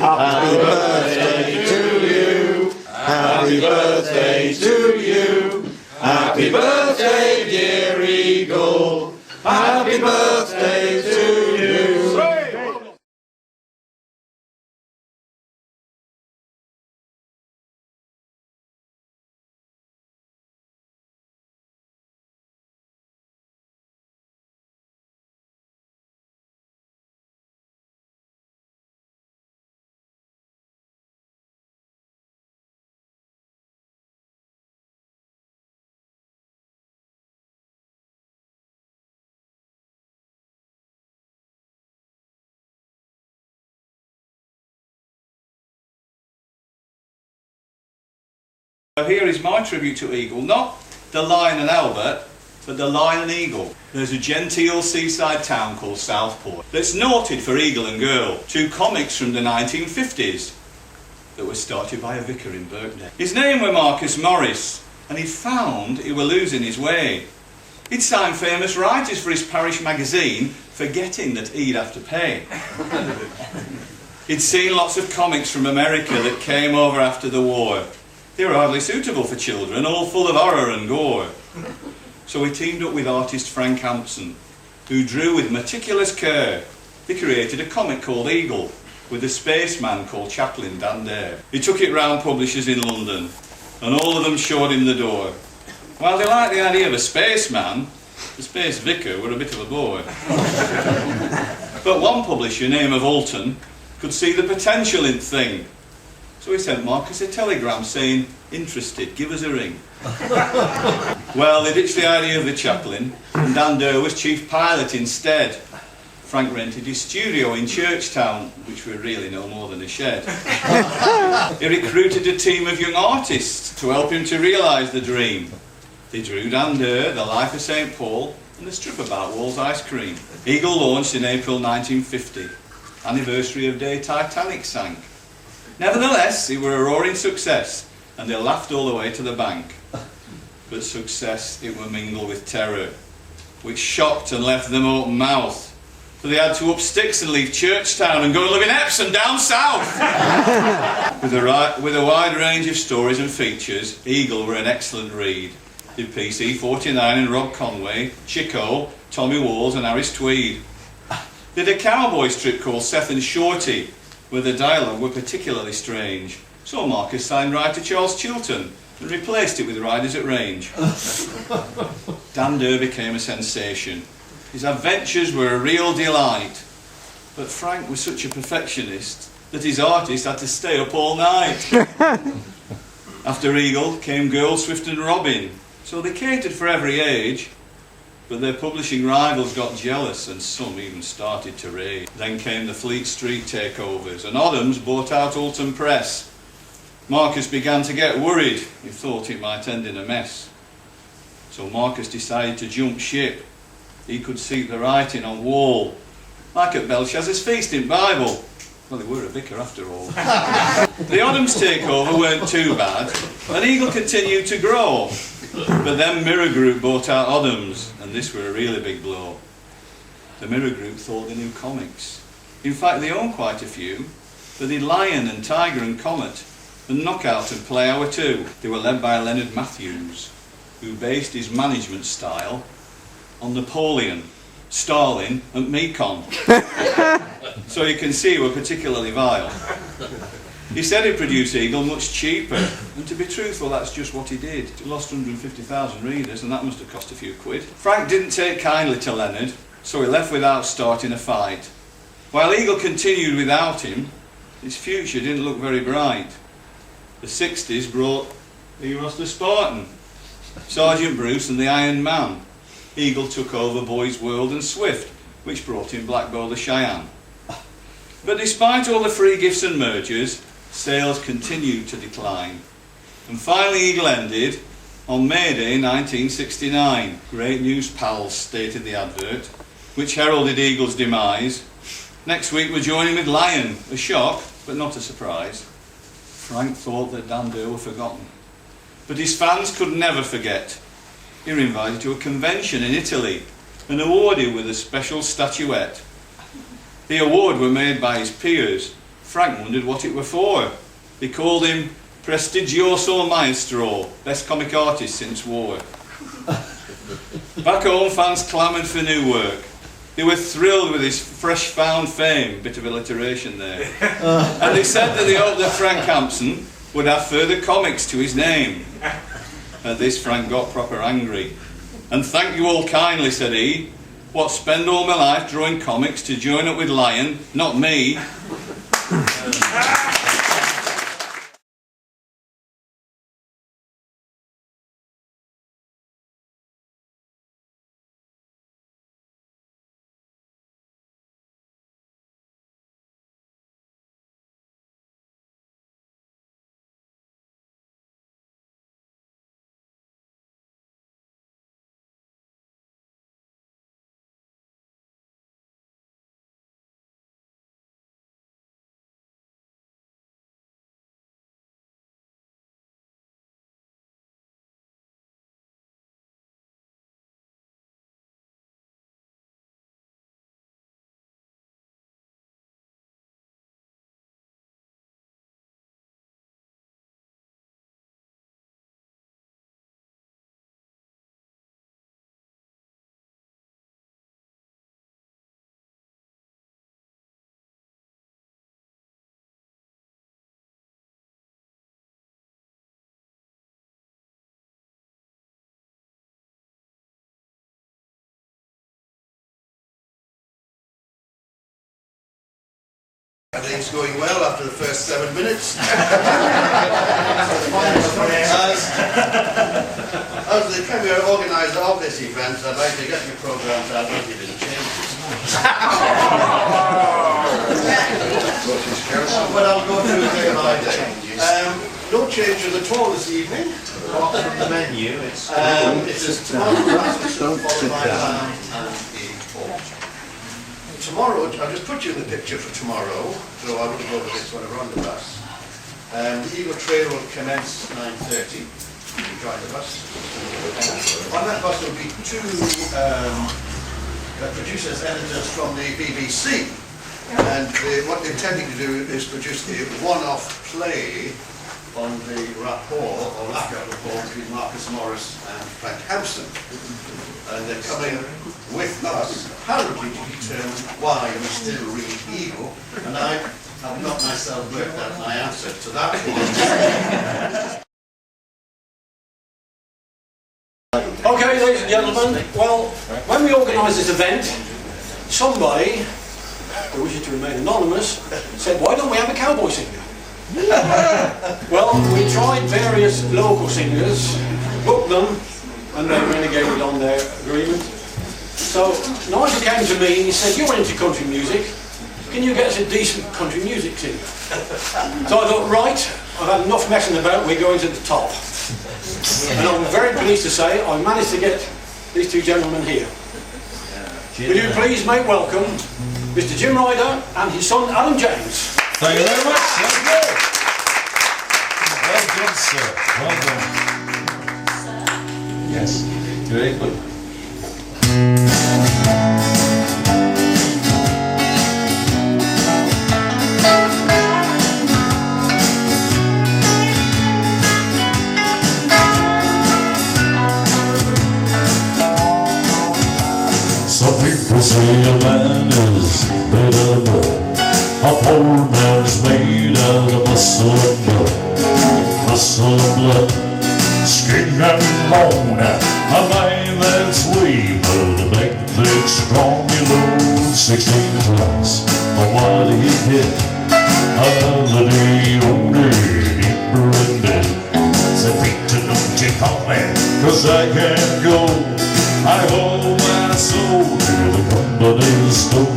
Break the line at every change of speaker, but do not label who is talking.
Happy birthday to you. Happy birthday to you. Happy birthday, dear Eagle. Happy birthday to you.
So here is my tribute to Eagle, not the Lion and Albert, but the Lion and Eagle. There's a genteel seaside town called Southport that's noted for Eagle and Girl, two comics from the 1950s that were started by a vicar in Birkdale. His name was Marcus Morris, and he found he were losing his way. He'd signed famous writers for his parish magazine, forgetting that he'd have to pay. He'd seen lots of comics from America that came over after the war. They were hardly suitable for children, all full of horror and gore. So he teamed up with artist Frank Hampson, who drew with meticulous care. They created a comic called Eagle, with a spaceman called Chaplain Dan Dare. He took it round publishers in London, and all of them showed him the door. While they liked the idea of a spaceman, the space vicar were a bit of a bore. But one publisher, named of Alton, could see the potential in the thing. So he sent Marcus a telegram saying, "Interested, give us a ring." Well, they ditched the idea of the chaplain, and Dan Dare was chief pilot instead. Frank rented his studio in Churchtown, which were really no more than a shed. He recruited a team of young artists to help him to realise the dream. They drew Dan Dare, The Life of St. Paul, and the strip about Wall's Ice Cream. Eagle launched in April 1950, anniversary of day Titanic sank. Nevertheless, it were a roaring success, and they laughed all the way to the bank. But success, it were mingled with terror, which shocked and left them open mouthed. So they had to up sticks and leave Churchtown and go and live in Hampson down south. With a wide range of stories and features, Eagle were an excellent read. Did PC-49 and Rob Conway, Chico, Tommy Walls and Harris Tweed. Did a cowboy strip called Seth and Shorty, where the dialogue were particularly strange. So Marcus signed writer Charles Chilton and replaced it with Riders at Range. Dan Dare became a sensation. His adventures were a real delight. But Frank was such a perfectionist that his artist had to stay up all night. After Eagle came Girl, Swift and Robin, so they catered for every age. But their publishing rivals got jealous and some even started to raid. Then came the Fleet Street takeovers and Oddham's bought out Alton Press. Marcus began to get worried. He thought it might end in a mess. So Marcus decided to jump ship. He could see the writing on wall, like at Belshazzar's feast in Bible. Well, he were a vicar after all. The Oddham's takeover weren't too bad, and Eagle continued to grow. But then Mirror Group bought out Oddham's, and this were a really big blow. The Mirror Group thought they knew comics. In fact, they own quite a few. They did Lion and Tiger and Comet, and Knockout and Play Hour 2. They were led by Leonard Matthews, who based his management style on Napoleon, Stalin and Mekong. So you can see we're particularly vile. He said he'd produce Eagle much cheaper, and to be truthful, that's just what he did. He lost 150,000 readers, and that must have cost a few quid. Frank didn't take kindly to Leonard, so he left without starting a fight. While Eagle continued without him, his future didn't look very bright. The 60s brought Eros the Spartan, Sergeant Bruce and the Iron Man. Eagle took over Boy's World and Swift, which brought in Black Boy the Cheyenne. But despite all the free gifts and mergers, sales continued to decline. And finally Eagle ended on May Day 1969. Great news, pals, stated the advert, which heralded Eagle's demise. Next week we're joining with Lion, a shock, but not a surprise. Frank thought that Dan Dare were forgotten. But his fans could never forget. He was invited to a convention in Italy and awarded with a special statuette. The award were made by his peers, Frank wondered what it were for. They called him Prestigioso Maestro, best comic artist since war. Back home, fans clamoured for new work. They were thrilled with his fresh found fame, bit of alliteration there. And they said that they hoped that Frank Hampson would have further comics to his name. At this, Frank got proper angry. And thank you all kindly, said he. What, spend all my life drawing comics to join up with Lion? Not me.
Everything's going well after the first 7 minutes. As the premier organiser of this event, I'd like to get your programmes out with you in changes. But I'll go through day by day. No changes at all this evening.
Apart from the menu, it's
tomorrow breakfast followed by lamb and a pork. Tomorrow, I'll just put you in the picture for tomorrow, so I wouldn't go over this when we're on the bus. The Eagle Trail will commence 9:30. You join the bus. On that bus will be two producers, editors from the BBC. And what they're intending to do is produce a one-off play on the rapport, or lack of rapport, between Marcus Morris and Frank Hampson. And they're coming with us, apparently, to determine why we still read Eagle, and I have not myself worked out my answer to that one.
Okay, ladies and gentlemen, well, when we organised this event, somebody, who wishes to remain anonymous, said, why don't we have a cowboy singer? Well, we tried various local singers, booked them, and they renegated on their agreement. So Nigel came to me and he said, you're into country music, can you get us a decent country music singer? So I thought, right, I've had enough messing about, we're going to the top. And I'm very pleased to say I managed to get these two gentlemen here. Will you please make welcome Mr. Jim Ryder and his son Alan James.
Thank you very much. Thank you. Well done, sir. Well done. Yes. Very good.
Some people say a man is made of mud. A poor man's made out of muscle and blood. Muscle and blood, skin and bone. A man that's weak, but to make things strong, you load 16 tons. But what he hit, another day older, deeper and dead. Say, Peter, don't you call me, 'cause I can't go. I hold my soul to the company's store.